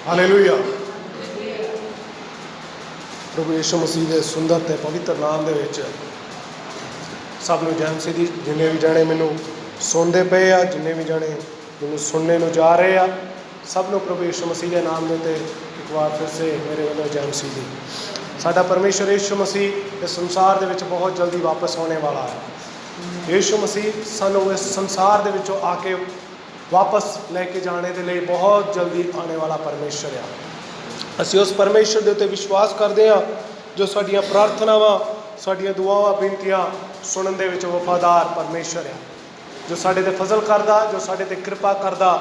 Hallelujah. प्रभु यीशु मसीह के सुंदर ते पवित्र नाम दे विच सब नूं जय मसीह दी। जिन्ने भी जाने मैनू सुनते पे आ, जिन्ने भी जाने मैनू सुनने नूं जा रहे आ, सब नूं प्रभु यीशु मसीह के नाम दे ते एक बार फिर से मेरे वालों जय मसीह दी। साडा परमेश्वर यीशु मसीह इस संसार दे विच बहुत जल्दी वापस आने वाला है। यीशु मसीह सानू इस संसार दे विचों आके वापस लेके जाने के लिए बहुत जल्दी आने वाला परमेश्वर है। ਅਸੀਂ उस परमेश्वर के उत्ते विश्वास करते हैं जो साडियां प्रार्थनावां साडियां दुआवां बेनतियां सुनन दे विच वफादार परमेश्वर है, जो साडे ते फजल करदा, जो साडे ते कृपा करदा,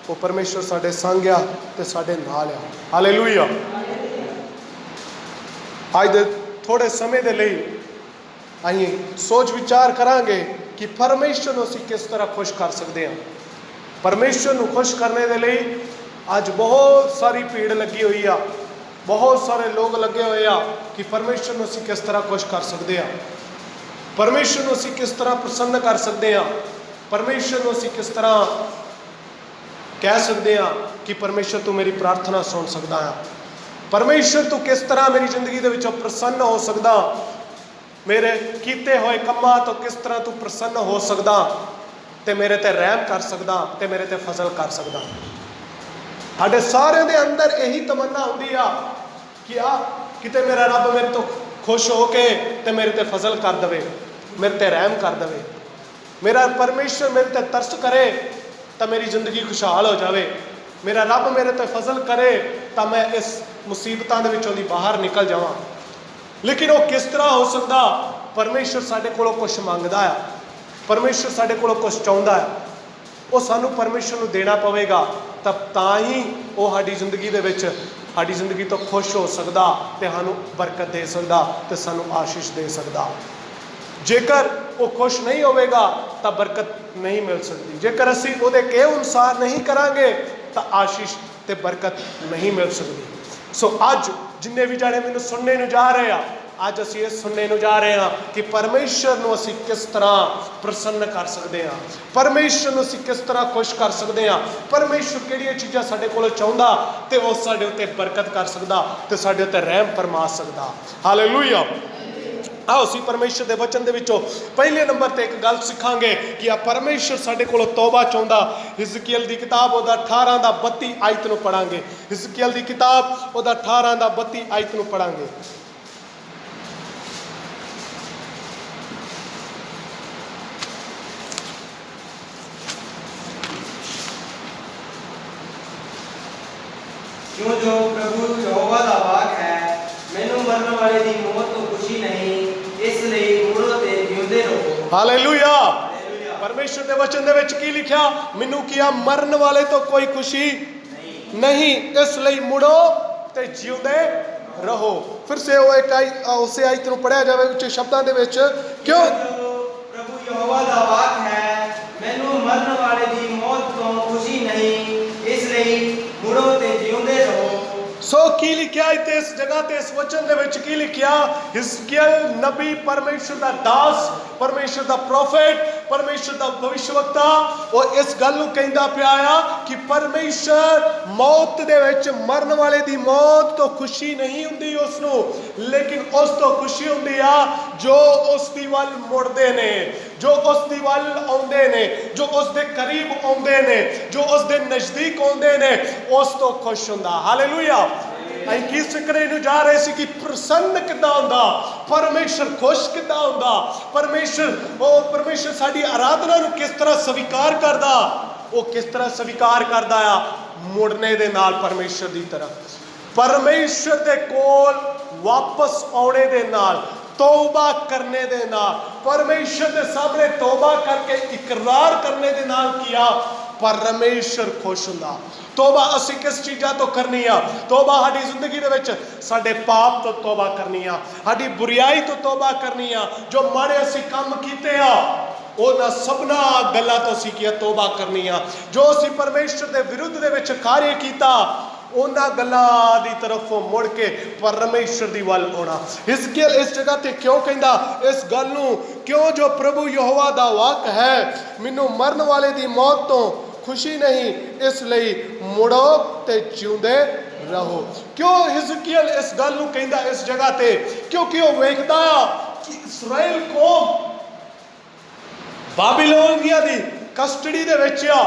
वो परमेश्वर साडे संग आ ते साडे नाल आ। हालेलुया। अज दे थोड़े समय दे लई असीं सोच विचार करांगे कि परमेश्वर नूं असीं किस तरह खुश कर सकते हैं। परमेश्वर नूं खुश करने के लिए अज बहुत सारी भीड़ लगी हुई आ, बहुत सारे लोग लगे हुए आ कि परमेश्वर नूं असीं किस तरह खुश कर सकते हैं, परमेश्वर नूं असीं किस तरह प्रसन्न कर सकते हैं, परमेश्वर नूं असीं किस तरह कह सकते हैं कि परमेश्वर तू मेरी प्रार्थना सुन सकता है, परमेश्वर तू किस तरह मेरी जिंदगी दे विचों प्रसन्न हो सकदा, मेरे कीते हुए कम्मां तो किस तरह तू प्रसन्न हो सकदा ते मेरे ते रहम कर सकदा ते मेरे ते फजल कर सकदा। साढ़े सारे दे अंदर यही तमन्ना होंदी आ कि किते मेरा रब मेरे तो खुश हो के ते मेरे ते फजल कर दवे, मेरे ते रहम कर दवे, मेरा परमेश्वर मेरे ते तरस करे तो मेरी जिंदगी खुशहाल हो जावे, मेरा रब मेरे ते फजल करे तो मैं इस मुसीबतां दे विचों दी बाहर निकल जावां। लेकिन वो किस तरह हो सकदा? परमेश्वर साडे कोलों कुछ मंगदा है, परमेश्वर साडे कोलों कुछ चाहुंदा है, वो सानू परमेश्वर नूं देना पवेगा, तब तां ही वो साडी जिंदगी दे विच साडी जिंदगी तो खुश हो सकदा ते सानू बरकत दे सकदा ते सानू आशीष दे सकदा। जेकर वो खुश नहीं होवेगा तो बरकत नहीं मिल सकती, जेकर असीं उहदे कहे अनुसार नहीं करांगे तो आशीष ते बरकत नहीं मिल सकती। सो अज जिन्ने भी जाने मैनूं सुनने नूं जा रहे आ, अज असीं ये सुनने नूं जा रहे हैं कि परमेश्वर नूं असीं किस तरह प्रसन्न कर सकते हैं, परमेश्वर नूं असीं किस तरह खुश कर सकते हैं, परमेश्वर किहड़ियां चीज़ां साडे कोलों चाहुंदा ते वो साडे उत्ते बरकत कर सकदा ते साडे उत्ते रहम फरमा सकदा। हालेलुया। आओ असीं परमेश्वर के वचन दे विचों पहले नंबर ते एक गल सिखांगे कि परमेश्वर साडे कोलों तौबा चाहुंदा। हिजकियल दी किताब ओदा 18:32 आयत नूं पढ़ांगे। हिजकियल दी किताब ओदा 18:32 आयत नूं पढ़ांगे। क्यों जो प्रभु यहोवा दा वाक है, मैनू मरन वाले दी मौत तो खुशी नहीं, इसलिए मुड़ो ते जिउंदे रहो। हालेलुया। परमेश्वर के वचन दे विच की लिखिया? मैनू किया मरन वाले तो कोई खुशी नहीं, इसलिए मुड़ो ते जिउंदे रहो। फिर से वो एक उसे आयत नूं पढ़िया जावे उच्चे शब्दां दे विच। क्यों प्रभु यहोवा दा वाक है, मैनू मरन वाले दी मौत तो खुशी नहीं, इसलिए मुड़ो ते जिउंदे रहो। सो की लिखिया इस जगह ते इस वचन दे विच की लिखिया? हिजकियल नबी परमेश्वर दा दास, परमेश्वर दा प्रोफेट, परमेश्वर दा भविष्यवक्ता वो इस गल नूं कहंदा पिया आ कि परमेश्वर मौत दे विच मरन वाले दी मौत तो खुशी नहीं हुंदी उसनूं, लेकिन उस तो खुशी हुंदी आ जो उस दी वल मुड़दे ने, जो उस दी वल आउंदे ने, जो उस दे करीब आउंदे ने, जो उस दे नज़दीक आउंदे ने, उस तो खुश हुंदा। हालेलुया। असीं की सिखने नूं जा रहे सी कि प्रसन्न किद्दां हुंदा, परमेश्वर खुश किद्दां हुंदा, परमेश्वर साडी आराधना नूं किस तरह स्वीकार करदा, वो किस तरह स्वीकार करदा आ? मुड़ने दे नाल परमेश्वर दी तरफ, परमेश्वर दे कोल वापस आने दे नाल, तौबा करने दे नाल, परमेश्वर के सामने तौबा करके इकरार करने दे नाल किया परमेश्वर खुश हुंदा। तौबा असीं किस चीज़ां तो करनी आ? तौबा साडी जिंदगी दे विच साडे पाप तो तौबा करनी आ, साडी बुराई तो तौबा करनी आ, जो माड़े असीं काम कीते आ उन्हां सबना गल्लां तो असीं की तौबा करनी आ, जो असीं परमेश्वर दे विरुद्ध दे विच कार्य कीता उन्हां गल्लां दी तरफ मुड़ के परमेश्वर दी वल आउणा। हिजकियल इस जगह ते क्यों कहंदा इस गल नूं? क्यों जो प्रभु यहोवा दा वाक है, मैनू मरन वाले दी मौत तो खुशी नहीं, इसलिए मुड़ो ते जिउंदे रहो। क्यों हिजकियल इस गल नूं कहंदा इस जगह ते? क्योंकि वह वेखदा कि इस्राएल कौम बाबिलोनिया दी कस्टडी दे विच आ,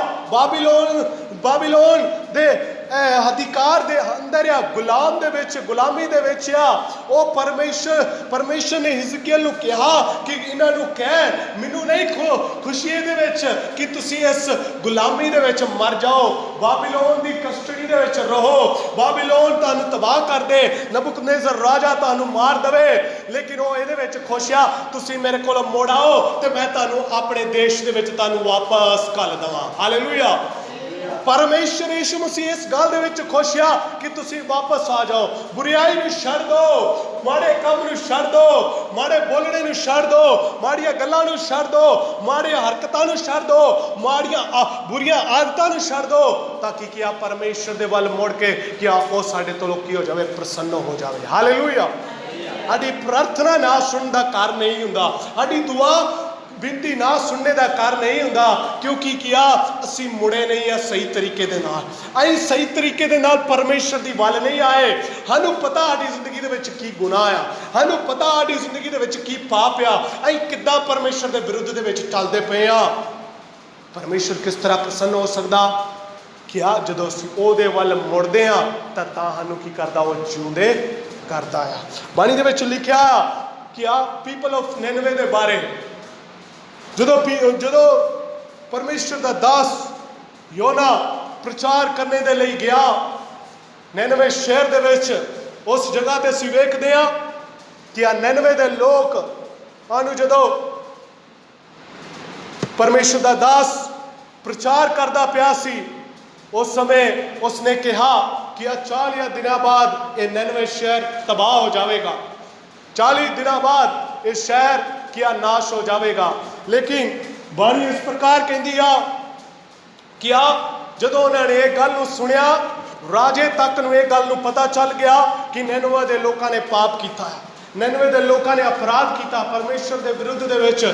बाबिलोन दे अधिकार दे अंदर आ, गुलाम दे विच, गुलामी दे विच आ। ओ परमेश्वर ने हिजकियल नूं कहा कि इन्हां नूं कह मैनूं नहीं खुशी दे विच कि तुसीं इस गुलामी दे विच मर जाओ, बाबिलोन दी कस्टडी दे विच रहो, बाबिलोन तुहानूं तबाह कर दे, नबुकदनेज़र राजा तुहानूं मार देवे, लेकिन वो इहदे विच खुश आ तुसीं मेरे कोल मुड़ आओ ते मैं तुहानूं अपने देश दे विच तुहानूं वापस घल देवां। हालेलुया। परमेश्वर यीशु मसीह इस गल दे विच खुश आ कि तुसीं वापस आ जाओ, बुराई नूं छड्ड दो, माड़े काम नूं छड्ड दो, माड़े बोलणे नूं छड्ड दो, माड़ियां गल्लां नूं छड्ड दो, माड़े हरकतां नूं छड्ड दो, माड़ियां बुरियां आदतां नूं छड्ड दो, ताकि क्या परमेश्वर दे वल मुड़ के क्या वो साडे तो की हो जावे, प्रसन्न हो जावे। हालेलुया। साडी प्रार्थना ना सुनने दा कारण नहीं हुंदा, साडी दुआ बिनती ना सुनने का कारण नहीं होंदा, क्योंकि क्या असी मुड़े नहीं है सही तरीके दे नाल, असीं सही तरीके दे नाल परमेश्वर दी वल नहीं आए। सानूं पता साडी जिंदगी दे विच की गुनाह आ, सानूं पता साडी जिंदगी दे विच की पाप आ, असीं किद्दां परमेश्वर दे विरुद्ध दे विच चलदे पए आ। परमेश्वर किस तरह प्रसन्न हो सकदा? क्या जदों असीं ओहदे वल मुड़दे आ तां सानूं की करदा, वो जिउंदे करदा आ। बाणी दे विच लिखिआ क्या पीपल ऑफ निनवे दे बारे, जदों परमेश्वर का दास योना प्रचार करने दे लई गया निनवे शहर दे विच, उस जगह ते असीं वेखदे आ कि आ निनवे दे लोग आनू जदों परमेश्वर का दास प्रचार करदा पिया सी, उस समय उसने कहा कि 40 दिनों बाद ये निनवे शहर तबाह हो जाएगा, 40 दिनों बाद ये शहर क्या नाश हो जाएगा। लेकिन बाणी इस प्रकार कहती आ क्या जदों उन्होंने ये गल सुनिया, राजे तक नूं ये गल पता चल गया कि निनवे दे लोगों ने पाप किया है, निनवे दे लोगों ने अपराध किया परमेश्वर के विरुद्ध दे विच,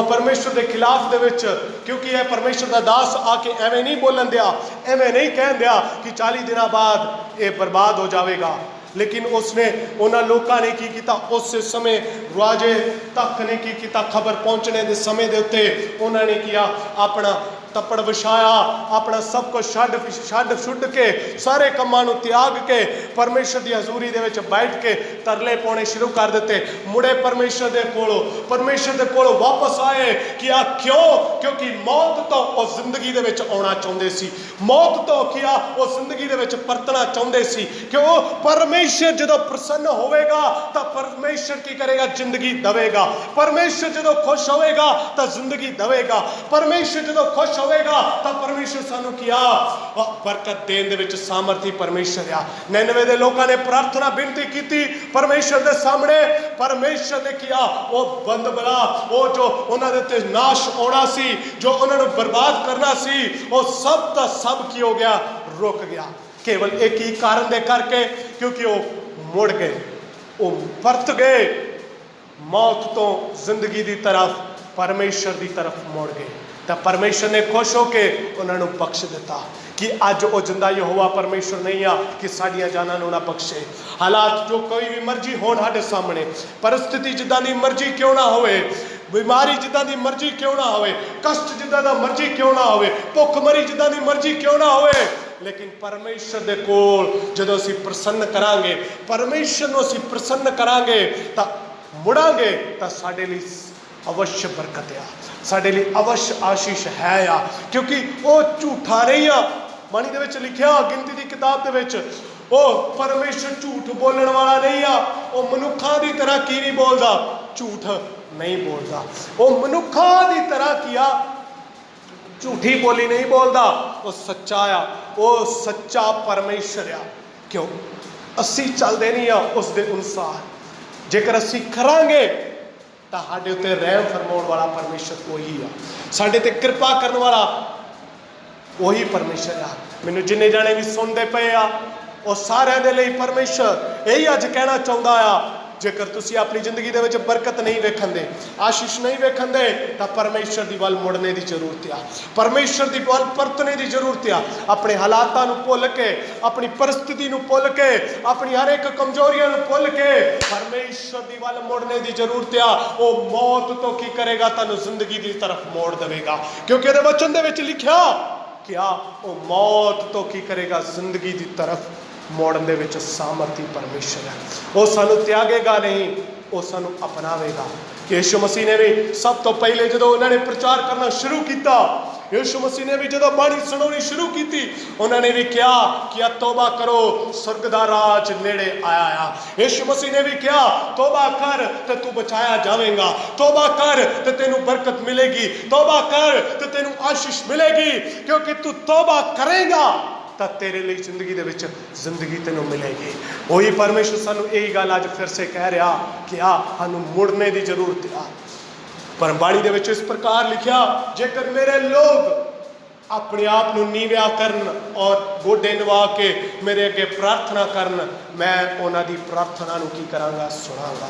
परमेश्वर के खिलाफ दे विच, क्योंकि यह परमेश्वर का दास आके एवें नहीं बोलन दिया, एवें नहीं कह दिया कि 40 दिनों बाद ये बर्बाद हो जाएगा। लेकिन उसने उन्होंने लोगों ने की किया, उस समय राजे तक ने की किया, खबर पहुँचने के समय के उत्ते उन्होंने किया अपना तपड़ विछाया, अपना सब कुछ छड्ड छुड़ के सारे कामां नूं त्याग के परमेश्वर की हजूरी दे विच बैठ के तरले पाने शुरू कर दिते। मुड़े परमेश्वर के कोलों वापस आए कि आ क्यों? क्योंकि मौत तो उस जिंदगी दे विच आउणा चाहुंदे सी, मौत तो किया उस जिंदगी दे विच परतना चाहुंदे सी। क्यों? परमेश्वर जदों प्रसन्न होवेगा तो परमेश्वर की करेगा, जिंदगी देवेगा। परमेश्वर जदों खुश होवेगा तो जिंदगी देवेगा। परमेश्वर जदों खुश होवेगा तो परमेश्वर सानू किया बरकत देने दे विच सामर्थी परमेश्वर आ। निनवे दे लोगों ने प्रार्थना बिनती की परमेश्वर के सामने, परमेश्वर ने किया वो बंद बला, वो जो उन्होंने ते नाश होना सी, जो उन्होंने बर्बाद करना सी, वो सब का सब की हो गया, रुक गया, केवल एक ही कारण दे करके, क्योंकि वो मुड़ गए, वो परत गए मौत तो जिंदगी की तरफ, परमेश्वर की तरफ मुड़ गए। तो परमेश्वर ने खुश होके उन्होंने बख्श दिता कि अज वो जिंदा यहोवा परमेश्वर नहीं आ कि साड़ियां जानां नूं ना बख्शे। हालात जो कोई भी मर्जी हो साडे सामने, परिस्थिति जिद्दां दी मर्जी क्यों ना होवे, बीमारी जिद्दां दी मर्जी क्यों ना होवे, कष्ट जिद्दां दा मर्जी क्यों ना होवे, भुखमरी जिद्दां दी मर्जी क्यों ना होवे, लेकिन परमेश्वर दे कोल जदों असीं प्रसन्न करांगे, परमेश्वर नूं असीं प्रसन्न करांगे तां मुड़ांगे तां साडे लई अवश्य बरकत आ, साडे लई अवश्य आशीष है आ, क्योंकि वो झूठा नहीं आ। बाणी दे विच लिखिआ गिनती दी किताब दे विच, वो परमेश्वर झूठ बोलण वाला नहीं आ, वो मनुखां दी तरह की नहीं बोलदा, झूठ नहीं बोलदा, वो मनुखां दी तरह किया झूठी बोली नहीं बोलदा, वो सच्चा आ, वो सच्चा परमेश्वर आ। क्यों? असीं चलदे नहीं आ उस दे अनुसार, जेकर असीं करांगे तो साडे उत्ते रहम फरमाउण वाला परमेश्वर वही आ, साडे ते कृपा करने वाला वही परमेश्वर आ। मैनूं जिन्ने जाने भी सुनते पे आ, वो सारिਆਂ ਦੇ ਲਈ परमेश्वर यही अज कहना चाहुंदा आ ਜੇਕਰ ਤੁਸੀਂ ਆਪਣੀ ਜ਼ਿੰਦਗੀ ਦੇ ਵਿੱਚ ਬਰਕਤ ਨਹੀਂ ਵੇਖਣਦੇ, ਆਸ਼ੀਸ਼ ਨਹੀਂ ਵੇਖਣਦੇ, ਤਾਂ ਪਰਮੇਸ਼ਰ ਦੀ ਵੱਲ ਮੁੜਨੇ ਦੀ ਜ਼ਰੂਰਤ ਆ, ਪਰਮੇਸ਼ਰ ਦੀ ਵੱਲ ਪਰਤਣੇ ਦੀ ਜ਼ਰੂਰਤ ਆ। ਆਪਣੇ ਹਾਲਾਤਾਂ ਨੂੰ ਭੁੱਲ ਕੇ, ਆਪਣੀ परिस्थिति ਨੂੰ ਭੁੱਲ ਕੇ, ਆਪਣੀ ਹਰ ਇੱਕ ਕਮਜ਼ੋਰੀਆਂ ਨੂੰ ਭੁੱਲ ਕੇ ਪਰਮੇਸ਼ਰ ਦੀ ਵੱਲ ਮੁੜਨੇ ਦੀ ਜ਼ਰੂਰਤ ਆ। ਉਹ ਮੌਤ ਤੋਂ ਕੀ ਕਰੇਗਾ? ਤੁਹਾਨੂੰ ਜ਼ਿੰਦਗੀ ਦੀ ਤਰਫ ਮੋੜ ਦੇਵੇਗਾ, ਕਿਉਂਕਿ ਇਹਦੇ ਵਚਨ ਦੇ ਵਿੱਚ ਲਿਖਿਆ ਕਿ ਉਹ ਮੌਤ ਤੋਂ ਕੀ ਕਰੇਗਾ? ਜ਼ਿੰਦਗੀ ਦੀ ਤਰਫ ਮੋੜਨ ਦੇ ਵਿੱਚ ਸਾਮਰਥੀ ਪਰਮੇਸ਼ਰ ਹੈ। ਉਹ ਸਾਨੂੰ ਤਿਆਗੇਗਾ ਨਹੀਂ, ਉਹ ਸਾਨੂੰ ਅਪਣਾਵੇਗਾ। ਯਿਸੂ ਮਸੀਹ ਨੇ ਵੀ ਸਭ ਤੋਂ ਪਹਿਲੇ ਜਦੋਂ ਉਹਨਾਂ ਨੇ ਪ੍ਰਚਾਰ ਕਰਨਾ ਸ਼ੁਰੂ ਕੀਤਾ, ਯਿਸੂ ਮਸੀਹ ਨੇ ਵੀ ਜਦੋਂ ਬਾਣੀ ਸੁਣਾਉਣੀ ਸ਼ੁਰੂ ਕੀਤੀ, ਉਹਨਾਂ ਨੇ ਵੀ ਕਿਹਾ ਕਿ ਤੋਬਾ ਕਰੋ, स्वर्ग ਦਾ ਰਾਜ ਨੇੜੇ ਆਇਆ ਆ। ਯਿਸੂ ਮਸੀਹ ਨੇ ਵੀ ਕਿਹਾ ਤੋਬਾ ਕਰ ਤੇ ਤੂੰ ਬਚਾਇਆ ਜਾਵੇਗਾ, ਤੋਬਾ ਕਰ ਤੇ ਤੈਨੂੰ ਬਰਕਤ ਮਿਲੇਗੀ, ਤੋਬਾ ਕਰ ਤੇ ਤੈਨੂੰ ਆਸ਼ੀਸ਼ ਮਿਲੇਗੀ, ਕਿਉਂਕਿ ਤੂੰ ਤੋਬਾ ਕਰੇਗਾ ਤਾਂ ਤੇਰੇ ਲਈ ਜ਼ਿੰਦਗੀ ਦੇ ਵਿੱਚ ਜ਼ਿੰਦਗੀ ਤੈਨੂੰ ਮਿਲੇਗੀ। ਉਹੀ ਪਰਮੇਸ਼ਰ ਸਾਨੂੰ ਇਹੀ ਗੱਲ ਅੱਜ ਫਿਰ ਸੇ ਕਹਿ ਰਿਹਾ ਕਿ ਸਾਨੂੰ ਮੁੜਨੇ ਦੀ ਜ਼ਰੂਰਤ ਆ। ਪਰ ਬਾਣੀ ਦੇ ਵਿੱਚ ਇਸ ਪ੍ਰਕਾਰ ਲਿਖਿਆ, ਜੇਕਰ ਮੇਰੇ ਲੋਕ ਆਪਣੇ ਆਪ ਨੂੰ ਨੀਵਿਆ ਕਰਨ ਔਰ ਗੋਡੇ ਨਵਾ ਕੇ ਮੇਰੇ ਅੱਗੇ ਪ੍ਰਾਰਥਨਾ ਕਰਨ, ਮੈਂ ਉਹਨਾਂ ਦੀ ਪ੍ਰਾਰਥਨਾ ਨੂੰ ਕੀ ਕਰਾਂਗਾ? ਸੁਣਾਂਗਾ।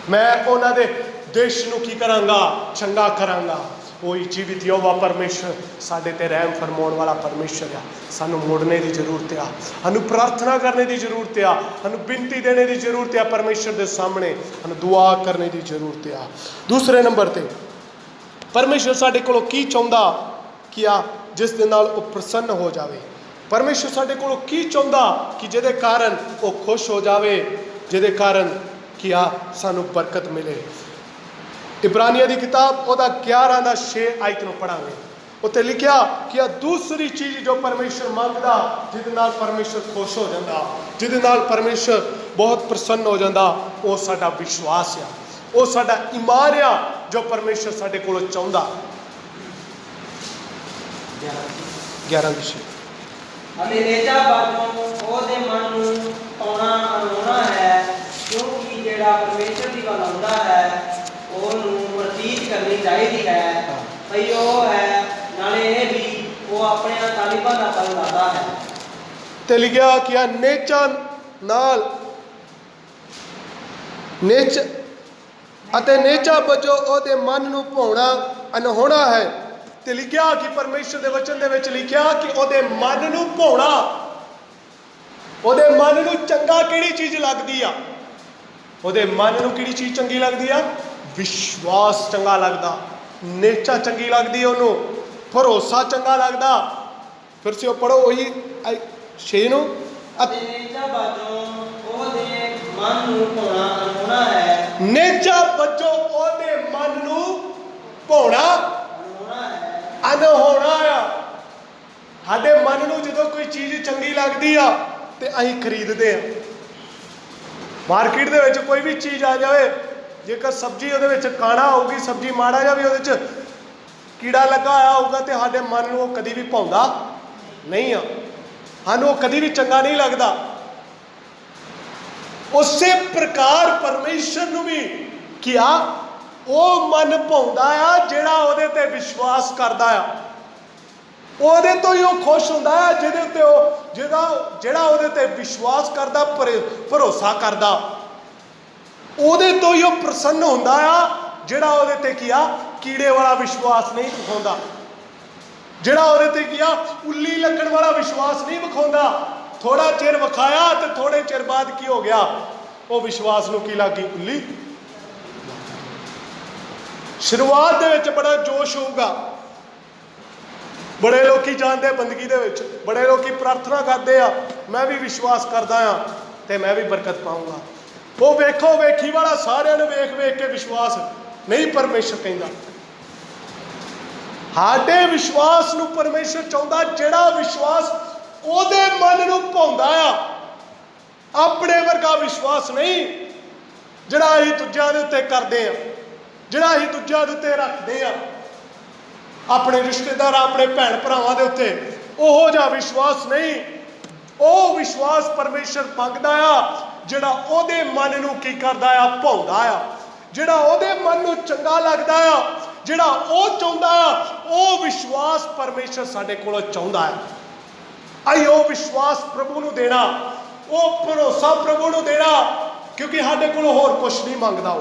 ਮੈਂ ਉਹਨਾਂ ਦੇ ਦੇਸ਼ ਨੂੰ ਕੀ ਕਰਾਂਗਾ? ਚੰਗਾ ਕਰਾਂਗਾ। ਉਹੀ ਜੀਵਿਤ ਯਹੋਵਾ ਪਰਮੇਸ਼ਰ ਸਾਡੇ ਤੇ ਰਹਿਮ ਫਰਮਾਉਣ ਵਾਲਾ ਪਰਮੇਸ਼ਰ ਆ। ਸਾਨੂੰ ਮੁੜਨੇ ਦੀ ਜ਼ਰੂਰਤ ਆ, ਸਾਨੂੰ ਪ੍ਰਾਰਥਨਾ ਕਰਨੇ ਦੀ ਜ਼ਰੂਰਤ ਆ, ਸਾਨੂੰ ਬਿਨਤੀ ਦੇਣੇ ਦੀ ਜ਼ਰੂਰਤ ਆ ਪਰਮੇਸ਼ਰ ਦੇ ਸਾਹਮਣੇ, ਸਾਨੂੰ ਦੁਆ ਕਰਨੇ ਦੀ ਜ਼ਰੂਰਤ ਆ। ਦੂਸਰੇ ਨੰਬਰ ਤੇ ਪਰਮੇਸ਼ਰ ਸਾਡੇ ਕੋਲੋਂ ਕੀ ਚਾਹੁੰਦਾ ਕਿ ਜਿਸ ਦੇ ਨਾਲ ਉਹ ਪ੍ਰਸੰਨ ਹੋ ਜਾਵੇ। ਪਰਮੇਸ਼ਰ ਸਾਡੇ ਕੋਲੋਂ ਕੀ ਚਾਹੁੰਦਾ ਕਿ ਜਿਹਦੇ ਕਾਰਨ ਉਹ ਖੁਸ਼ ਹੋ ਜਾਵੇ, ਜਿਹਦੇ ਕਾਰਨ ਕਿ ਸਾਨੂੰ ਬਰਕਤ ਮਿਲੇ। ਇਬਰਾਨੀਆਂ ਦੀ ਕਿਤਾਬ ਉਹਦਾ 11 ਦਾ 6 ਆਇਤ ਨੂੰ ਪੜਾਂਗੇ। ਉੱਥੇ ਲਿਖਿਆ ਕਿ ਦੂਸਰੀ ਚੀਜ਼ ਜੋ ਪਰਮੇਸ਼ਰ ਮੰਗਦਾ, ਜਿਹਦੇ ਨਾਲ ਪਰਮੇਸ਼ਰ ਖੁਸ਼ ਹੋ ਜਾਂਦਾ, ਜਿਹਦੇ ਨਾਲ ਪਰਮੇਸ਼ਰ ਬਹੁਤ ਪ੍ਰਸੰਨ ਹੋ ਜਾਂਦਾ, ਉਹ ਸਾਡਾ ਵਿਸ਼ਵਾਸ ਆ, ਉਹ ਸਾਡਾ ਈਮਾਨ ਆ ਜੋ ਪਰਮੇਸ਼ਰ ਸਾਡੇ ਕੋਲੋਂ ਚਾਹੁੰਦਾ। 11 ਦੀ 6 ਅਤੇ ਨੇਚਾ ਬਾਝੋਂ ਉਹਦੇ ਮਨ ਨੂੰ ਪਾਉਣਾ ਅਨੋਣਾ ਹੈ, ਕਿਉਂਕਿ ਜਿਹੜਾ ਪਰਮੇਸ਼ਰ ਦੀ ਵੱਲ ਆਉਂਦਾ ਹੈ ਉਹਨੂੰ ਪ੍ਰਤੀਤ ਕਰਨੀ ਚਾਹੀਦੀ ਹੈ ਭਈ ਉਹ ਹੈ, ਨਾਲੇ ਇਹ ਵੀ ਉਹ ਆਪਣੇ ਤਾਲੀਬਾਂ ਦਾ ਫਲ ਲਾਦਾ ਹੈ। ਤੇ ਲਿਖਿਆ ਕਿ ਨੇਚਾ ਨਾਲ ਅਤੇ ਨੇਚਾ ਵਜੋਂ ਉਹਦੇ ਮਨ ਨੂੰ ਭਾਉਣਾ ਅਨਹੋਣਾ ਹੈ। ਤੇ ਲਿਖਿਆ ਕਿ ਪਰਮੇਸ਼ਰ ਦੇ ਵਚਨ ਦੇ ਵਿੱਚ ਲਿਖਿਆ ਕਿ ਉਹਦੇ ਮਨ ਨੂੰ ਭਾਉਣਾ, ਉਹਦੇ ਮਨ ਨੂੰ ਚੰਗਾ ਕਿਹੜੀ ਚੀਜ਼ ਲੱਗਦੀ ਆ? ਉਹਦੇ ਮਨ ਨੂੰ ਕਿਹੜੀ ਚੀਜ਼ ਚੰਗੀ ਲੱਗਦੀ ਆ? ਵਿਸ਼ਵਾਸ ਚੰਗਾ ਲੱਗਦਾ, ਨੇਚਾ ਚੰਗੀ ਲੱਗਦੀ ਉਹਨੂੰ, ਭਰੋਸਾ ਚੰਗਾ ਲੱਗਦਾ। ਫਿਰ ਸੇ ਉਹ ਪੜੋ ਉਹੀ 6 ਨੂੰ। ਅਤੇ ਨੇਚਾ ਬਾਝੋਂ ਉਹਦੇ ਮਨ ਨੂੰ ਭਾਉਣਾ ਅਨਹੋਣਾ ਹੈ। ਨੇਚਾ ਵਜੋਂ ਉਹਦੇ ਮਨ ਨੂੰ ਭਾਉਣਾ ਅਨਹੋਣਾ ਆ। ਸਾਡੇ ਮਨ ਨੂੰ ਜਦੋਂ ਕੋਈ ਚੀਜ਼ ਚੰਗੀ ਲੱਗਦੀ ਆ ਤੇ ਅਸੀਂ ਖਰੀਦਦੇ ਆ। ਮਾਰਕੀਟ ਦੇ ਵਿੱਚ ਕੋਈ ਵੀ ਚੀਜ਼ ਆ ਜਾਵੇ, ਜੇਕਰ ਸਬਜ਼ੀ ਉਹਦੇ ਵਿੱਚ ਕਾਣਾ ਹੋਊਗੀ, ਸਬਜ਼ੀ ਮਾੜਾ ਜਿਹਾ ਵੀ ਉਹਦੇ 'ਚ ਕੀੜਾ ਲੱਗਾ ਹੋਇਆ ਹੋਊਗਾ, ਤੇ ਸਾਡੇ ਮਨ ਨੂੰ ਉਹ ਕਦੀ ਵੀ ਭਾਉਂਦਾ ਨਹੀਂ ਆ, ਸਾਨੂੰ ਉਹ ਕਦੀ ਵੀ ਚੰਗਾ ਨਹੀਂ ਲੱਗਦਾ। ਉਸੇ ਪ੍ਰਕਾਰ ਪਰਮੇਸ਼ਰ ਨੂੰ ਵੀ ਕਿਹਾ ਉਹ ਮਨ ਭਾਉਂਦਾ ਆ ਜਿਹੜਾ ਉਹਦੇ ਤੇ ਵਿਸ਼ਵਾਸ ਕਰਦਾ ਆ, ਉਹਦੇ ਤੋਂ ਹੀ ਉਹ ਖੁਸ਼ ਹੁੰਦਾ ਆ, ਜਿਹਦੇ ਉੱਤੇ ਉਹ ਜਿਹੜਾ ਉਹਦੇ ਤੇ ਵਿਸ਼ਵਾਸ ਕਰਦਾ, ਭਰੋਸਾ ਕਰਦਾ, ਉਹਦੇ ਤੋਂ ਹੀ ਉਹ ਪ੍ਰਸੰਨ ਹੁੰਦਾ ਆ, ਜਿਹੜਾ ਉਹਦੇ ਤੇ ਕੀੜੇ ਵਾਲਾ ਵਿਸ਼ਵਾਸ ਨਹੀਂ ਵਿਖਾਉਂਦਾ, ਜਿਹੜਾ ਉਹਦੇ ਤੇ ਉੱਲੀ ਲੱਗਣ ਵਾਲਾ ਵਿਸ਼ਵਾਸ ਨਹੀਂ ਵਿਖਾਉਂਦਾ। ਥੋੜਾ ਚਿਰ ਵਿਖਾਇਆ ਤੇ ਥੋੜੇ ਚਿਰ ਬਾਅਦ ਕੀ ਹੋ ਗਿਆ? ਉਹ ਵਿਸ਼ਵਾਸ ਨੂੰ ਕੀ ਲੱਗੀ? ਉੱਲੀ। ਸ਼ੁਰੂਆਤ ਦੇ ਵਿੱਚ ਬੜਾ ਜੋਸ਼ ਹੋਊਗਾ, ਬੜੇ ਲੋਕੀ ਜਾਂਦੇ ਬੰਦਗੀ ਦੇ ਵਿੱਚ, ਬੜੇ ਲੋਕੀ ਪ੍ਰਾਰਥਨਾ ਕਰਦੇ ਆ, ਮੈਂ ਵੀ ਵਿਸ਼ਵਾਸ ਕਰਦਾ ਆ ਤੇ ਮੈਂ ਵੀ ਬਰਕਤ ਪਾਊਂਗਾ। ਉਹ ਵੇਖੋ ਵੇਖੀ ਵਾਲਾ ਸਾਰਿਆਂ ਨੂੰ ਵੇਖ ਵੇਖ ਕੇ ਵਿਸ਼ਵਾਸ ਨਹੀਂ, ਪਰਮੇਸ਼ਰ ਕਹਿੰਦਾ ਸਾਡੇ ਵਿਸ਼ਵਾਸ ਨੂੰ ਪਰਮੇਸ਼ਰ ਚਾਹੁੰਦਾ, ਜਿਹੜਾ ਵਿਸ਼ਵਾਸ ਉਹਦੇ ਮਨ ਨੂੰ ਭਾਉਂਦਾ ਆ, ਆਪਣੇ ਵਰਗਾ ਵਿਸ਼ਵਾਸ ਨਹੀਂ ਜਿਹੜਾ ਅਸੀਂ ਦੂਜਿਆਂ ਦੇ ਉੱਤੇ ਕਰਦੇ ਆ, ਜਿਹੜਾ ਅਸੀਂ ਦੂਜਿਆਂ ਦੇ ਉੱਤੇ ਰੱਖਦੇ ਆ, ਆਪਣੇ ਰਿਸ਼ਤੇਦਾਰ, ਆਪਣੇ ਭੈਣ ਭਰਾਵਾਂ ਦੇ ਉੱਤੇ, ਉਹੋ ਜਿਹਾ ਵਿਸ਼ਵਾਸ ਨਹੀਂ। ਉਹ ਵਿਸ਼ਵਾਸ ਪਰਮੇਸ਼ਰ ਮੰਗਦਾ ਆ ਜਿਹੜਾ ਉਹਦੇ ਮਨ ਨੂੰ ਕੀ ਕਰਦਾ ਆ? ਭਾਉਂਦਾ ਆ, ਜਿਹੜਾ ਉਹਦੇ ਮਨ ਨੂੰ ਚੰਗਾ ਲੱਗਦਾ ਆ, ਜਿਹੜਾ ਉਹ ਚਾਹੁੰਦਾ ਆ, ਉਹ ਵਿਸ਼ਵਾਸ ਪਰਮੇਸ਼ਰ ਸਾਡੇ ਕੋਲੋਂ ਚਾਹੁੰਦਾ ਹੈ। ਆਈ ਉਹ ਵਿਸ਼ਵਾਸ ਪ੍ਰਭੂ ਨੂੰ ਦੇਣਾ, ਉਹ ਭਰੋਸਾ ਪ੍ਰਭੂ ਨੂੰ ਦੇਣਾ, क्योंकि साढ़े को होर कुछ नहीं मंगता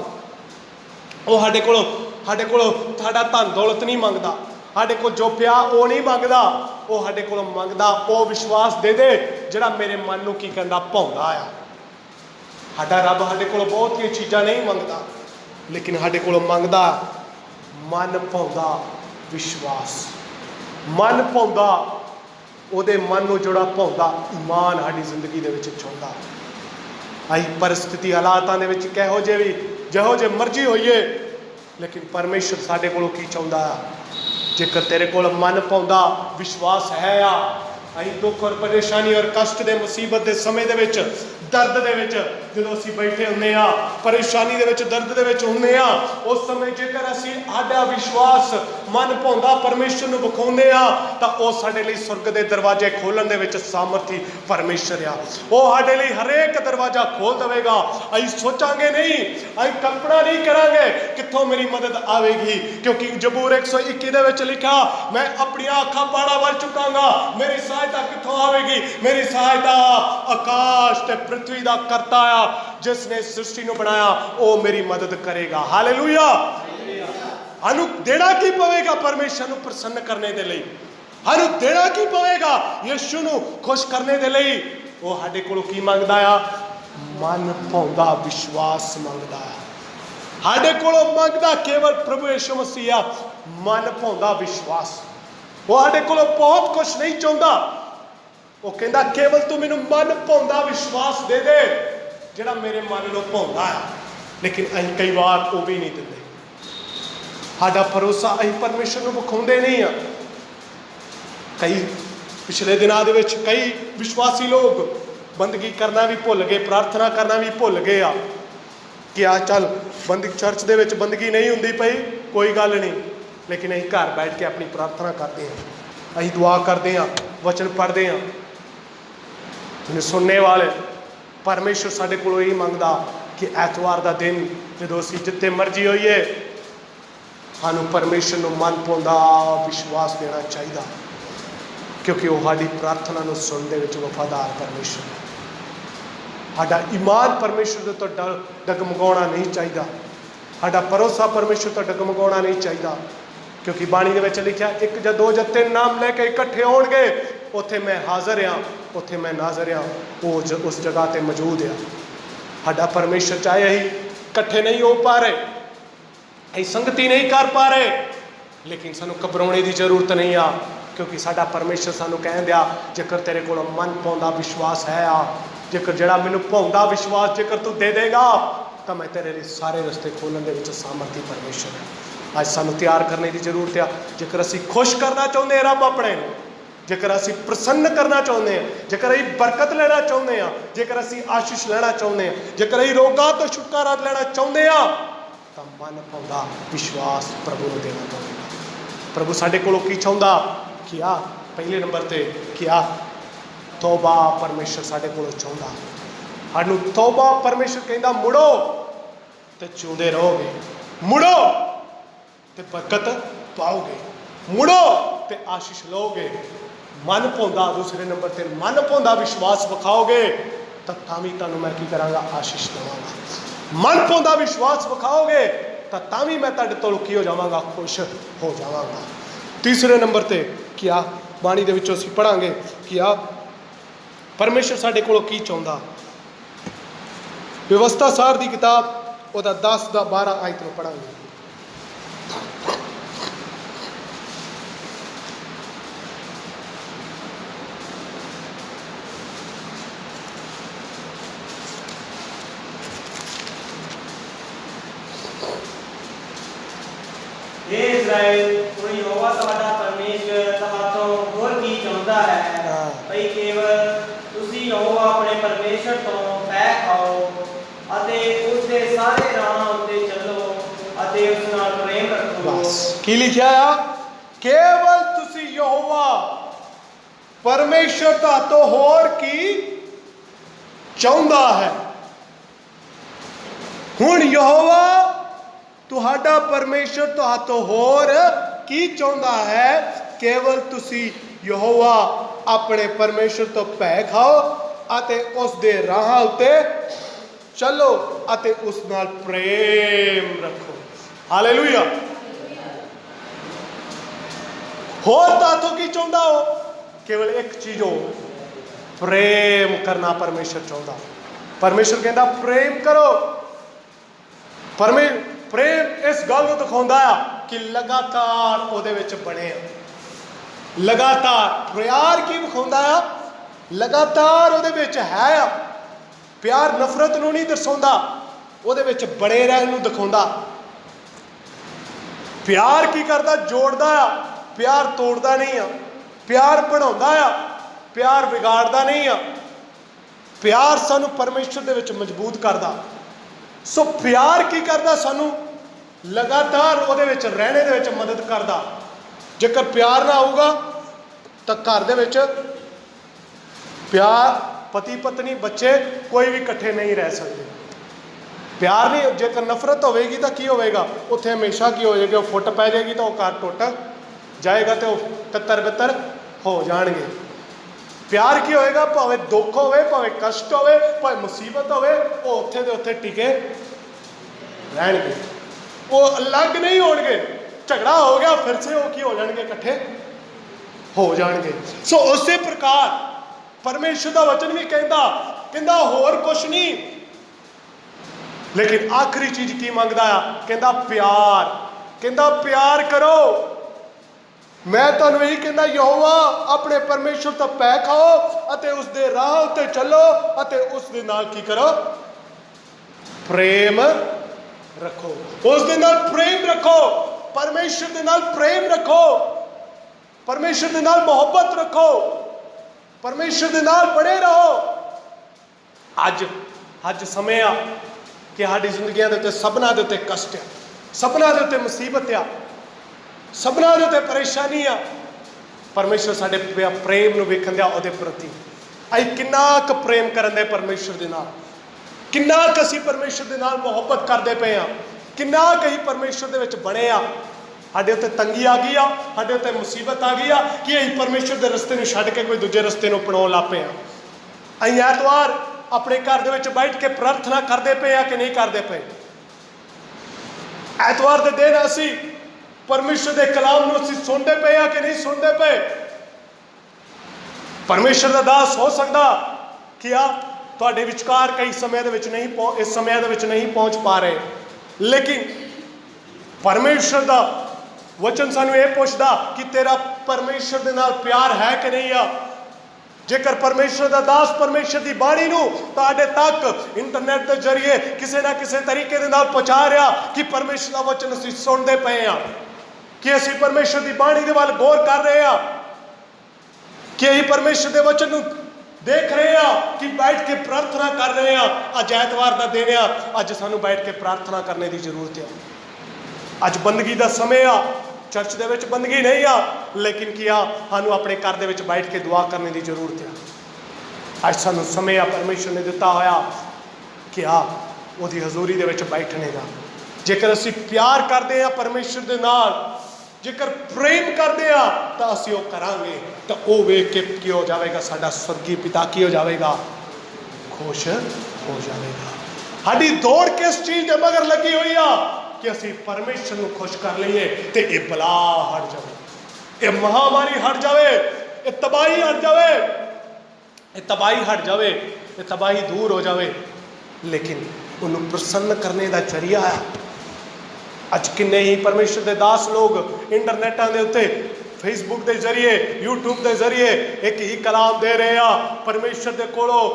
वो साढ़े को साढ़ा धन दौलत नहीं मंगता साढ़े को जो पिया वो नहीं मंगता वो साढ़े को मंगता वो विश्वास दे दे जिहड़ा मेरे मन को की कहता भाउंदा आ साडा रब साढ़े को बहुत ही चीज़ां नहीं मंगता लेकिन साढ़े को मंगता मन भाउंदा विश्वास मन भाउंदा ਉਹਦੇ मन ਨੂੰ जोड़ा भाउंदा ईमान साडी जिंदगी दे विच चाहुंदा ਅਸੀਂ परिस्थिति हालातां दे विच किहो जे भी जिहो जे मर्जी होइए लेकिन परमेश्वर साडे कोलों की चाहुंदा जेकर तेरे कोल मन भाउंदा विश्वास है ਅਸੀਂ दुख और परेशानी और कष्ट दे मुसीबत दे समय दे विच दर्द दे विच ਜਦੋਂ ਅਸੀਂ बैठे ਹੁੰਦੇ ਆ परेशानी दे विच दर्द दे विच ਹੁੰਦੇ ਆ उस समय जेकर ਅਸੀਂ ਸਾਡਾ विश्वास मन भाउंदा परमेश्वर ਨੂੰ ਵਿਖਾਉਂਦੇ ਆ ਤਾਂ ਉਹ ਸਾਡੇ ਲਈ ਸੁਰਗ ਦੇ ਦਰਵਾਜ਼ੇ ਖੋਲਣ ਦੇ ਵਿੱਚ ਸਾਮਰਥੀ परमेश्वर ਆ ਉਹ ਸਾਡੇ ਲਈ ਹਰੇਕ ਦਰਵਾਜ਼ਾ ਖੋਲ ਦੇਵੇਗਾ ਅਸੀਂ ਸੋਚਾਂਗੇ ਨਹੀਂ ਅਸੀਂ ਕਲਪਨਾ ਨਹੀਂ ਕਰਾਂਗੇ ਕਿੱਥੋਂ ਮੇਰੀ ਮਦਦ ਆਵੇਗੀ क्योंकि जबूर 121 ਦੇ ਵਿੱਚ ਲਿਖਿਆ मैं अपनी ਅੱਖਾਂ ਪਹਾੜਾਂ ਵੱਲ ਚੁਕਾਂਗਾ मेरी सहायता कित्थों आवेगी मेरी सहायता आकाश ते पृथ्वी दा करता आ जिसने सृष्टि नूं बनाया वो मेरी मदद करेगा हालेलुया सानू देना की पवेगा परमेश्वर नूं प्रसन्न करने दे लई सानू देना की पवेगा यीशु नूं खुश करने दे लई वो साडे कोलों की मंगदा आ मन भाउंदा विश्वास मंगदा आ साडे कोलों मंगदा केवल प्रभु यीशु मसीह आ मन भाउंदा विश्वास वो साडे कोलों बहुत कुछ नहीं चाहुंदा वो कहता केवल तू मैनू मन भाउंदा विश्वास दे दे जिहड़ा मेरे मन नूं भाउंदा है लेकिन असीं कई बार वो भी नहीं दिंदे साडा भरोसा असीं परमेश्वर नूं विखाउंदे नहीं आ कई पिछले दिनां दे विच कई विश्वासी लोग बंदगी करना भी भुल गए प्रार्थना करना भी भुल गए आ कि आ चल बंदी चर्च दे विच बंदगी नहीं हुंदी पई कोई गल नहीं लेकिन असीं घर बैठ के अपनी प्रार्थना करते हैं असीं दुआ करते हैं वचन पढ़ते हैं सुनने वाले परमेश्वर साडे कोलों यही मंगदा कि ऐतवार का दिन जो असीं जिथे मर्जी होइए सानू परमेश्वर नूं मन भाउंदा विश्वास देना चाहिए क्योंकि वो साडी प्रार्थना नूं सुनने विच वफादार परमेश्वर साडा ईमान परमेश्वर दे तो डगमगाउणा नहीं चाहिए साडा भरोसा परमेश्वर तो डगमगाउणा नहीं चाहिए क्योंकि बाणी दे विच लिखिया एक या दो या तीन नाम लैके इकट्ठे होणगे उत्थे मैं हाज़र हाँ उत्थे मैं नाज़र हाँ वो उस जगह ते मौजूद है साडा परमेश्वर चाहे असीं इकट्ठे नहीं हो पा रहे असीं संगति नहीं कर पा रहे लेकिन सानू घबराने की जरूरत नहीं आ क्योंकि साडा परमेश्वर सानू कह दिया जेकर तेरे कोल मन भाउंदा विश्वास है जेकर जिहड़ा मैनू भाउंदा विश्वास जेकर तू दे देगा तो मैं तेरे लिए सारे रस्ते खोलने दे विच सामर्थी परमेश्वर है अज सानू तैयार करने की जरूरत है जेकर असीं खुश करना चाहुंदे हैं रब अपने जेकर असीं प्रसन्न करना चाहुंदे हैं जेकर असीं बरकत लेना चाहुंदे हैं जेकर असीं आशीष लेना चाहुंदे हैं जेकर असीं रोगां तो छुटकारा लेना चाहुंदे हैं तो मन भाउंदा विश्वास प्रभु नूं देना पवेगा प्रभु साडे कोलों की चाहुंदा कि आ पहले नंबर ते कि आ तौबा परमेश्वर साडे कोलों चाहुंदा सानू तौबा परमेश्वर कहंदा मुड़ो ते जिउंदे रहोगे मुड़ो ते बरकत पाओगे मुड़ो ते आशीष लोगे मन भाउंदा दूसरे नंबर ते मन भाउंदा विश्वास विखाओगे तो तां तुहानूं मैं की करांगा आशीष देवांगा मन भाउंदा विश्वास विखाओगे तो तां मैं तुहाडे तों की हो जावांगा खुश हो जावांगा तीसरे नंबर ते क्या बाणी दे विचों असीं पढ़ांगे क्या परमेश्वर साडे कोलों की चाहुंदा व्यवस्था सार दी किताब ਉਹਦਾ 10 ਦਾ 12 आयत ਨੂੰ पढ़ांगे हे इज़राइल कोई यहोवा ਤੁਹਾਡਾ परमेश्वर ਤੁਹਾਤੋਂ ਹੋਰ ਕੀ ਚਾਹੁੰਦਾ ਹੈ ਭਈ केवल ਤੁਸੀਂ यहोवा ਆਪਣੇ परमेश्वर ਤੋਂ ਭੈ ਖਾਓ ਅਤੇ ਉਸ ਦੇ ਸਾਰੇ ਰਾਹਾਂ ਉੱਤੇ ਚੱਲੋ ਅਤੇ ਉਸ ਨਾਲ ਪ੍ਰੇਮ ਰੱਖੋ बस की लिखा है केवल तुसी यहोवा परमेश्वर ਤੁਹਾਤੋਂ ਹੋਰ ਕੀ ਚਾਹੁੰਦਾ ਹੈ ਹੁਣ यहोवा तुहाडा परमेश्वर तुहातों होर की चाहुंदा है केवल तुसी यहोवा अपने परमेश्वर तो भै खाओ अते उस दे राहां उत्ते चलो अते उस नाल प्रेम रखो। हालेलुया। होर ताथों की चाहुंदा हो? केवल एक चीज हो, प्रेम करना परमेश्वर चाहुंदा। परमेश्वर कहता प्रेम करो। प्रेम इस गल नूं दिखाउंदा आ कि लगातार उहदे विच बणे आ। लगातार प्यार की दिखाउंदा आ, लगातार उहदे विच है आ। प्यार नफरत नूं नहीं दर्शाउंदा, उहदे विच बणे रहण नूं दिखाउंदा। प्यार की करदा? जोड़दा आ। प्यार तोड़दा नहीं आ। प्यार बढ़ाउंदा आ, प्यार बिगाड़दा नहीं आ। प्यार सानू परमेश्वर दे विच मजबूत करदा। सो प्यार की करदा? सानू लगातार उहदे विच रहने दे विच मदद करदा। जेकर प्यार ना होऊगा तो घर दे विच प्यार पति पत्नी बच्चे कोई भी इकट्ठे नहीं रह सकते। प्यार नहीं, जेकर नफरत होगी तो की होगा? उत्थे हमेशा की हो जाएगी, फुट पै जाएगी तो वह घर टुट जाएगा, तो कत्तर बित्तर हो जाएंगे। प्यार की होएगा? भावें दुख होवे, भावें कष्ट होवे, भावें मुसीबत होवे, वो उत्थे दे उत्थे टिके रहणगे, वो अलग नहीं होणगे। झगड़ा हो गया फिर से वो की हो जाएंगे, इकट्ठे हो जाएंगे। सो उसी प्रकार परमेश्वर का वचन भी कहता होर कुछ नहीं, लेकिन आखिरी चीज की मंगदा आ? कहता प्यार। कहता प्यार करो। मैं तुहानूं यही कहना, यहोवा अपने परमेश्वर तो पै खाओ अते उस दे राह उत्ते चलो अते उस दे नाल की करो? प्रेम रखो। उस दे नाल प्रेम रखो, परमेश्वर दे नाल प्रेम रखो, परमेश्वर दे नाल मोहब्बत रखो, परमेश्वर दे नाल बड़े रहो। अज समय आ कि साडी जिंदगियां दे उत्ते सबना दे उत्ते कष्ट आ, सबना दे उत्ते मुसीबत आ, सबना दे उत्ते परेशानी आ। परमेश्वर साडे प्रेम नूं वेखण दिया उहदे प्रति। असीं किन्ना क प्रेम करन दे परमेश्वर दे नाल, किन्ना क असीं परमेश्वर दे नाल मुहब्बत करदे पए आ, किन्ना क असीं परमेश्वर दे विच बणे आ। साडे उत्ते तंगी आ गई आ, साडे उत्ते मुसीबत आ गई आ कि असीं परमेश्वर दे रस्ते नूं छड्ड के कोई दूजे रस्ते नूं अपनाउण लग पए आ। असीं ऐतवार अपने घर दे विच बैठ के प्रार्थना करदे पे आ कि नहीं करदे पे? ऐतवार दे दिन असीं परमेश्वर दे कलाम नूं असीं सुनदे पे आ कि नहीं सुनदे पे? परमेश्वर दा दास हो सकदा कि तुहाडे विचकार कई समय दे विच नहीं इस समय दे विच नहीं पहुंच पा रहे, लेकिन परमेश्वर दा वचन सानूं ये पुछदा कि तेरा परमेश्वर दे नाल प्यार है कि नहीं आ? जेकर परमेश्वर का दास परमेश्वर की बाणी नूं तुहाडे तक इंटरनेट के जरिए किसी ना किसी तरीके दे नाल पहुंचा रहा कि परमेश्वर का वचन असीं सुनते पे हैं, कि असीं परमेश्वर की बाणी दे वाल गौर कर रहे हैं, कि असीं परमेश्वर के वचन नूं देख रहे हैं, कि बैठ के प्रार्थना कर रहे हैं। अज ऐतवार का दिन आ, अज सानूं बैठ के प्रार्थना करने की जरूरत है। अज बंदगी का समय आ, चर्च दे विच बंदगी नहीं आ, लेकिन क्या सानू अपने घर दे विच बैठ के दुआ करने की जरूरत है। अज सानू समय आ परमेश्वर ने दिता होया कि उहदी हजूरी दे विच बैठने का। जेकर असीं प्यार करते हैं परमेश्वर दे नाल, जेकर प्रेम करते हैं तो असीं वो करांगे, तो वो वेख के की हो जाएगा? साडा स्वर्गीय पिता की हो जाएगा? खुश हो जाएगा। साडी दौड़ किस चीज़ के मगर लगी हुई आ कि असीं परमेश्वर नूं खुश कर लईए ते ये बला हट जाए, ये महामारी हट जाए, ये तबाही हट जाए, ये तबाही हट जाए, ये तबाही दूर हो जाए। लेकिन उन्होंने प्रसन्न करने का जरिया है। अज किन्ने ही परमेश्वर के दास लोग इंटरनेटां दे उत्ते फेसबुक के जरिए यूट्यूब के जरिए एक ही कलाम दे रहे हैं परमेश्वर के कोलों।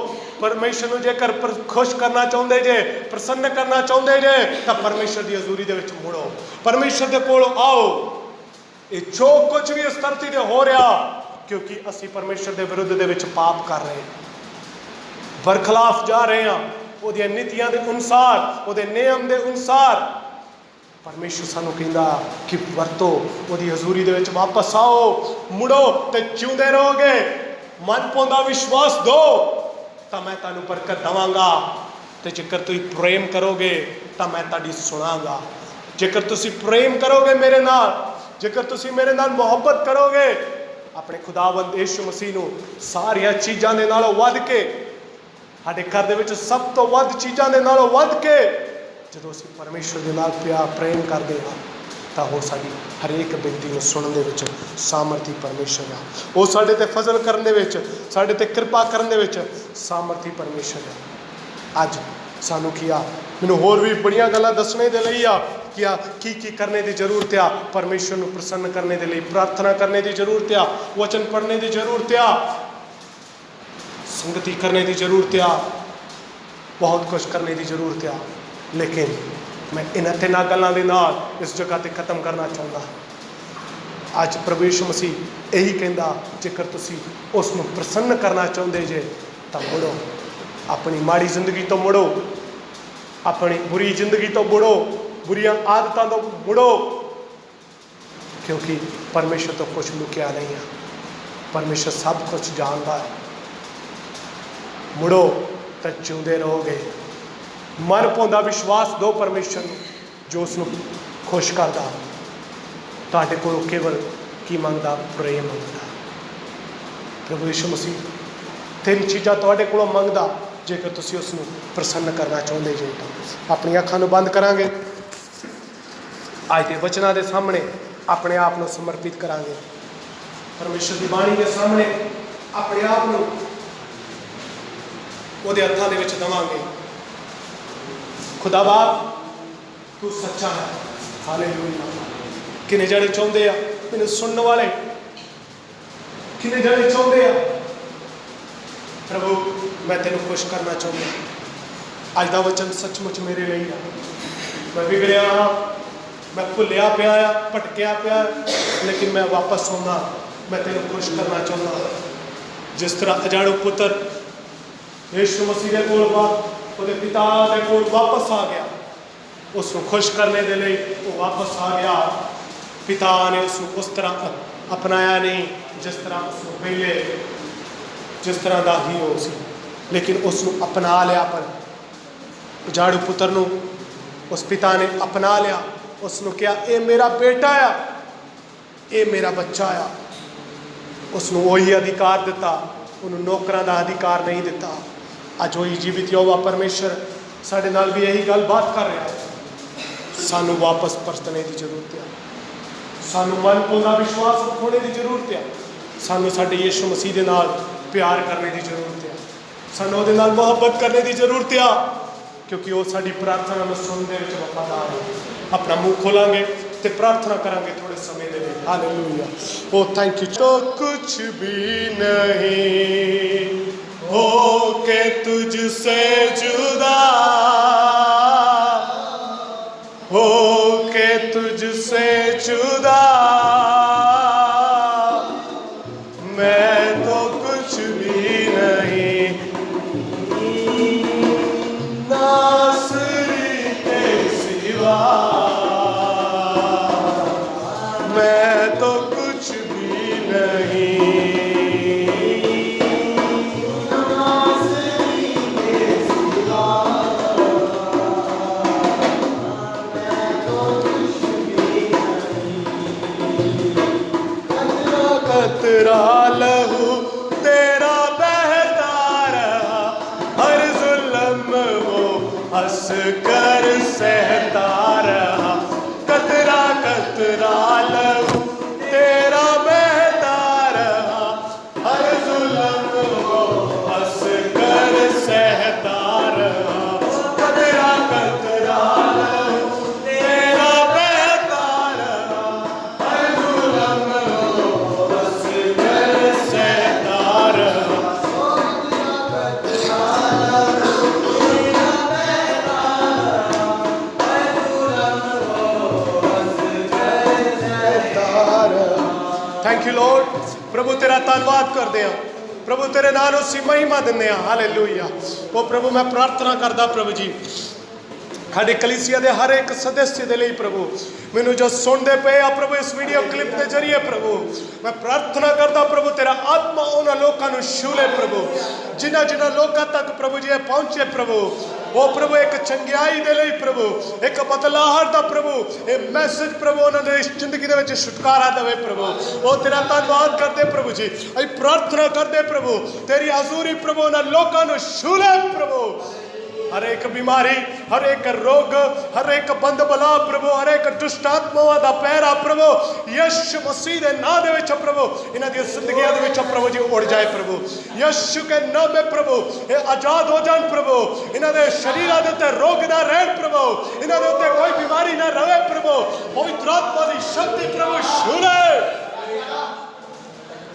परमेश्वर को जेकर खुश करना चाहते जे, प्रसन्न करना चाहते जे, तो परमेश्वर की हजूरी दे विच मुड़ो, परमेश्वर के कोलों आओ। ये जो कुछ भी इस धरती ते हो रहा क्योंकि असी परमेश्वर के विरुद्ध दे विच पाप कर रहे हैं, बरखिलाफ जा रहे हैं, उहदियां नीतियां दे अनुसार, उहदे नियम दे अनुसार। परमेश्वर सानू कहंदा कि वरतो उहदी हजूरी दे विच वापस आओ, मुड़ो ते जिउंदे रहोगे। मन पाउंदा विश्वास दो तो मैं तुहानू बरकत देवांगा, ते जेकर तुसीं प्रेम करोगे तो मैं तुहाडी सुनांगा। जेकर तुसीं प्रेम करोगे मेरे नाल, जेकर तुसीं मेरे नाल मुहब्बत करोगे, अपने खुदावंद यीशु मसीह नूं सारियां चीज़ां दे नालों वध के ਸਾਡੇ ਘਰ ਦੇ ਵਿੱਚ ਸਭ ਤੋਂ ਵੱਧ ਚੀਜ਼ਾਂ ਦੇ ਨਾਲੋਂ ਵੱਧ ਕੇ ਜਦੋਂ ਅਸੀਂ ਪਰਮੇਸ਼ਰ ਦੇ ਨਾਲ ਪਿਆਰ ਪ੍ਰੇਮ ਕਰਦੇ ਹਾਂ ਤਾਂ ਉਹ ਸਾਡੀ ਹਰੇਕ ਬੇਨਤੀ ਨੂੰ ਸੁਣਨ ਦੇ ਵਿੱਚ ਸਾਮਰਥੀ ਪਰਮੇਸ਼ਰ ਆ। ਉਹ ਸਾਡੇ ਤੇ ਫਜ਼ਲ ਕਰਨ ਦੇ ਵਿੱਚ, ਸਾਡੇ ਤੇ ਕਿਰਪਾ ਕਰਨ ਦੇ ਵਿੱਚ ਸਾਮਰਥੀ ਪਰਮੇਸ਼ਰ ਆ। ਅੱਜ ਸਾਨੂੰ ਕੀ ਆ, ਮੈਨੂੰ ਹੋਰ ਵੀ ਬੜੀਆਂ ਗੱਲਾਂ ਦੱਸਣੇ ਦੇ ਲਈ ਆ ਕਿ ਕੀ ਕਰਨੇ ਦੀ ਜ਼ਰੂਰਤ ਆ। ਪਰਮੇਸ਼ਰ ਨੂੰ ਪ੍ਰਸੰਨ ਕਰਨੇ ਦੇ ਲਈ ਪ੍ਰਾਰਥਨਾ ਕਰਨੇ ਦੀ ਜ਼ਰੂਰਤ ਆ, ਵਚਨ ਪੜ੍ਹਨੇ ਦੀ ਜ਼ਰੂਰਤ ਆ, ਸੰਗਤੀ ਕਰਨੇ ਦੀ ਜ਼ਰੂਰਤ ਆ, ਬਹੁਤ ਕੁਝ ਕਰਨੇ ਦੀ ਜ਼ਰੂਰਤ ਆ। ਲੇਕਿਨ ਮੈਂ ਇਹਨਾਂ ਤਿੰਨਾਂ ਗੱਲਾਂ ਦੇ ਨਾਲ ਇਸ ਜਗ੍ਹਾ 'ਤੇ ਖਤਮ ਕਰਨਾ ਚਾਹੁੰਦਾ। ਅੱਜ ਪ੍ਰਭੂ ਯਿਸੂ ਮਸੀਹ ਇਹੀ ਕਹਿੰਦਾ, ਜੇਕਰ ਤੁਸੀਂ ਉਸ ਨੂੰ ਪ੍ਰਸੰਨ ਕਰਨਾ ਚਾਹੁੰਦੇ ਜੇ ਤਾਂ ਮੁੜੋ, ਆਪਣੀ ਮਾੜੀ ਜ਼ਿੰਦਗੀ ਤੋਂ ਮੁੜੋ, ਆਪਣੀ ਬੁਰੀ ਜ਼ਿੰਦਗੀ ਤੋਂ ਮੁੜੋ, ਬੁਰੀਆਂ ਆਦਤਾਂ ਤੋਂ ਮੁੜੋ, ਕਿਉਂਕਿ ਪਰਮੇਸ਼ਰ ਤੋਂ ਕੁਝ ਲੁਕਿਆ ਨਹੀਂ ਹੈ। ਪਰਮੇਸ਼ਰ ਸਭ ਕੁਝ ਜਾਣਦਾ ਹੈ। ਮੁੜੋ ਤਾਂ ਜਿਉਂਦੇ ਰਹੋਗੇ। ਮਨ ਪਾਉਂਦਾ ਵਿਸ਼ਵਾਸ ਦਿਓ ਪਰਮੇਸ਼ਰ ਨੂੰ, ਜੋ ਉਸ ਨੂੰ ਖੁਸ਼ ਕਰਦਾ। ਤੁਹਾਡੇ ਕੋਲੋਂ ਕੇਵਲ ਕੀ ਮੰਗਦਾ? ਪ੍ਰੇਮ ਮੰਗਦਾ। ਪ੍ਰਭੂ ਯਿਸੂ ਮਸੀਹ ਤਿੰਨ ਚੀਜ਼ਾਂ ਤੁਹਾਡੇ ਕੋਲੋਂ ਮੰਗਦਾ, ਜੇਕਰ ਤੁਸੀਂ ਉਸ ਨੂੰ ਪ੍ਰਸੰਨ ਕਰਨਾ ਚਾਹੁੰਦੇ ਜੇ ਤਾਂ। ਆਪਣੀਆਂ ਅੱਖਾਂ ਨੂੰ ਬੰਦ ਕਰਾਂਗੇ, ਅੱਜ ਦੇ ਵਚਨਾਂ ਦੇ ਸਾਹਮਣੇ ਆਪਣੇ ਆਪ ਨੂੰ ਸਮਰਪਿਤ ਕਰਾਂਗੇ। ਪਰਮੇਸ਼ਰ ਦੀ ਬਾਣੀ ਦੇ ਸਾਹਮਣੇ ਆਪਣੇ ਆਪ ਨੂੰ ਉਹਦੇ ਹੱਥਾਂ ਦੇ ਵਿੱਚ ਦੇਵਾਂਗੇ। ਖੁਦਾ ਬਾਪ, ਤੂੰ ਸੱਚਾ ਹੈ। ਹਾਲੇਲੂਇਆ। ਕਿੰਨੇ ਜਣੇ ਚਾਹੁੰਦੇ ਆ, ਮੈਨੂੰ ਸੁਣਨ ਵਾਲੇ ਕਿੰਨੇ ਜਣੇ ਚਾਹੁੰਦੇ ਆ, ਪ੍ਰਭੂ ਮੈਂ ਤੈਨੂੰ ਖੁਸ਼ ਕਰਨਾ ਚਾਹੁੰਦਾ। ਅੱਜ ਦਾ ਵਚਨ ਸੱਚਮੁੱਚ ਮੇਰੇ ਲਈ ਆ। ਮੈਂ ਵਿਗੜਿਆ ਹਾਂ, ਮੈਂ ਭੁੱਲਿਆ ਪਿਆ ਆ, ਭਟਕਿਆ ਪਿਆ, ਲੇਕਿਨ ਮੈਂ ਵਾਪਸ ਆਉਂਦਾ। ਮੈਂ ਤੈਨੂੰ ਖੁਸ਼ ਕਰਨਾ ਚਾਹੁੰਦਾ। ਜਿਸ ਤਰ੍ਹਾਂ ਅਜਾਣੂ ਪੁੱਤਰ ਯਿਸੂ ਮਸੀਹ ਦੇ ਕੋਲ ਉਹਦੇ ਪਿਤਾ ਦੇ ਕੋਲ ਵਾਪਸ ਆ ਗਿਆ, ਉਸ ਨੂੰ ਖੁਸ਼ ਕਰਨੇ ਦੇ ਲਈ ਉਹ ਵਾਪਸ ਆ ਗਿਆ। ਪਿਤਾ ਨੇ ਉਸ ਨੂੰ ਉਸ ਤਰ੍ਹਾਂ ਅਪਣਾਇਆ ਨਹੀਂ ਜਿਸ ਤਰ੍ਹਾਂ ਉਸ ਨੂੰ ਪਹਿਲੇ ਜਿਸ ਤਰ੍ਹਾਂ ਦਾ ਹੀ ਉਹ ਸੀ, ਲੇਕਿਨ ਉਸ ਨੂੰ ਅਪਣਾ ਲਿਆ। ਪਰ ਉਜਾੜੂ ਪੁੱਤਰ ਨੂੰ ਉਸ ਪਿਤਾ ਨੇ ਅਪਣਾ ਲਿਆ। ਉਸ ਨੂੰ ਕਿਹਾ, ਇਹ ਮੇਰਾ ਬੇਟਾ ਆ, ਇਹ ਮੇਰਾ ਬੱਚਾ ਆ। ਉਸ ਨੂੰ ਉਹੀ ਅਧਿਕਾਰ ਦਿੱਤਾ, ਉਹਨੂੰ ਨੌਕਰਾਂ ਦਾ ਅਧਿਕਾਰ ਨਹੀਂ ਦਿੱਤਾ। ਅੱਜ ਉਹੀ ਜੀਵਿਤ ਯਹੋਵਾ ਪਰਮੇਸ਼ਰ ਸਾਡੇ ਨਾਲ ਵੀ ਇਹੀ ਗੱਲਬਾਤ ਕਰ ਰਿਹਾ। ਸਾਨੂੰ ਵਾਪਸ ਪਰਤਣੇ ਦੀ ਜ਼ਰੂਰਤ ਹੈ। ਸਾਨੂੰ ਮਨ ਪਾਉਂਦਾ ਵਿਸ਼ਵਾਸ ਰੱਖਣੇ ਦੀ ਜ਼ਰੂਰਤ ਹੈ। ਸਾਨੂੰ ਸਾਡੇ ਯਿਸੂ ਮਸੀਹ ਦੇ ਨਾਲ ਪਿਆਰ ਕਰਨੇ ਦੀ ਜ਼ਰੂਰਤ ਹੈ। ਸਾਨੂੰ ਉਹਦੇ ਨਾਲ ਮੁਹੱਬਤ ਕਰਨੇ ਦੀ ਜ਼ਰੂਰਤ ਆ, ਕਿਉਂਕਿ ਉਹ ਸਾਡੀ ਪ੍ਰਾਰਥਨਾ ਨੂੰ ਸੁਣਨ ਦੇ ਵਿੱਚ ਵਫਾਦਾਰ ਹੈ। ਆਪਣਾ ਮੂੰਹ ਖੋਲਾਂਗੇ ਤੇ ਪ੍ਰਾਰਥਨਾ ਕਰਾਂਗੇ ਥੋੜੇ ਸਮੇਂ ਦੇ ਲਈ। ਹਾਲੇਲੂਇਆ। Oh thank you. तो कुछ भी नहीं हो के तुझसे जुदा, हो के तुझसे जुदा, मैं तो कुछ भी नहीं, नासरी के सिवा मैं तो कुछ भी नहीं, नासरी के सिवा मैं तो कुछ भी नहीं। कतरा कतरा लहू तेरा बहता रहा, हर जुल्म वो हंस कर सहता रहा। कतरा कतरा लहू तेरा बहता रहा, हर जुल्म वो हंस कर सहता रहा। कतरा कतरा लहू तेरा बहता रहा, हर जुल्म वो हंस कर सहता रहा। Thank you Lord. प्रभु तेरा धन्नवाद करते हैं, प्रभु तेरे नाम उसी महिमा दिंदे हैं। हालेलुया। ओ प्रभु मैं प्रार्थना करदा प्रभु जी साडी कलीसिया के हर एक सदस्य के लिए प्रभु मैनू जो सुनते पे आ प्रभु इस वीडियो क्लिप के जरिए प्रभु मैं प्रार्थना करता प्रभु तेरा आत्मा उन्होंने लोगों को छूले प्रभु, जिन्होंने लोगों तक प्रभु जी पहुँचे प्रभु ਉਹ ਪ੍ਰਭੂ ਇੱਕ ਚੰਗਿਆਈ ਦੇ ਲਈ ਪ੍ਰਭੂ, ਇੱਕ ਬਦਲਾਹਟ ਦਾ ਪ੍ਰਭੂ ਇਹ ਮੈਸੇਜ ਪ੍ਰਭੂ ਉਹਨਾਂ ਦੇ ਜ਼ਿੰਦਗੀ ਦੇ ਵਿੱਚ ਛੁਟਕਾਰਾ ਦੇਵੇ ਪ੍ਰਭੂ। ਉਹ ਤੇਰਾ ਧੰਨਵਾਦ ਕਰਦੇ ਪ੍ਰਭੂ ਜੀ, ਅਸੀਂ ਪ੍ਰਾਰਥਨਾ ਕਰਦੇ ਪ੍ਰਭੂ ਤੇਰੀ ਹਜ਼ੂਰੀ ਪ੍ਰਭੂ ਉਹਨਾਂ ਲੋਕਾਂ ਨੂੰ ਛੂ ਲੈ ਪ੍ਰਭੂ। हर एक बीमारी, हर एक रोग, हर एक बंद बला प्रभु, हर एक दुष्ट आत्मावां दा पैरा प्रभु यीशु मसीह दे नाम दे विच प्रभु इन्हां दी जिंदगियां दे विच प्रभु जी उड़ जाए प्रभु। यीशु के नाम में प्रभु ये आजाद हो जान प्रभु, इन्हां दे शरीरां दे उत्ते रोग ना रहन प्रभु, इन्हां दे उत्ते कोई बीमारी ना रहे प्रभु। पवित्र आत्मा दी शक्ति प्रभु छूले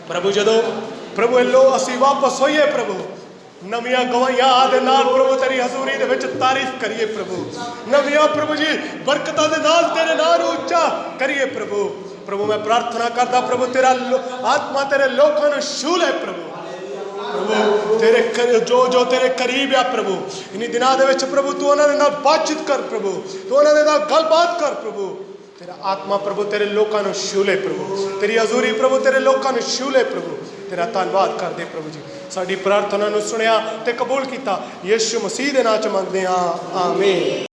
प्रभु। जदों प्रभु लो असीं वापस होइए प्रभु नवियां गवाहियां दे नाल प्रभु तेरी हजूरी दे विच तारीफ करिए प्रभु। नवियां प्रभु जी बरकतां दे नाल तेरे नाम नूं उच्चा करिए प्रभु। प्रभु मैं प्रार्थना करदा प्रभु तेरा आत्मा तेरे लोकां नूं छू ले प्रभु। प्रभु तेरे जो तेरे करीब आ प्रभु इन्हीं दिनां दे विच प्रभु तू उन्हां दे नाल बातचीत कर प्रभु, तू उन्हां दे नाल गलबात कर प्रभु। तेरा आत्मा प्रभु तेरे लोकां नूं छू ले प्रभु, तेरी हजूरी प्रभु तेरे लोकां नूं छू ले प्रभु। तेरा धन्नवाद करदे प्रभु जी, साडी प्रार्थना नूं सुनिया ते कबूल कीता, यीशु मसीह दे नाम च मंगदे हां, आमीन।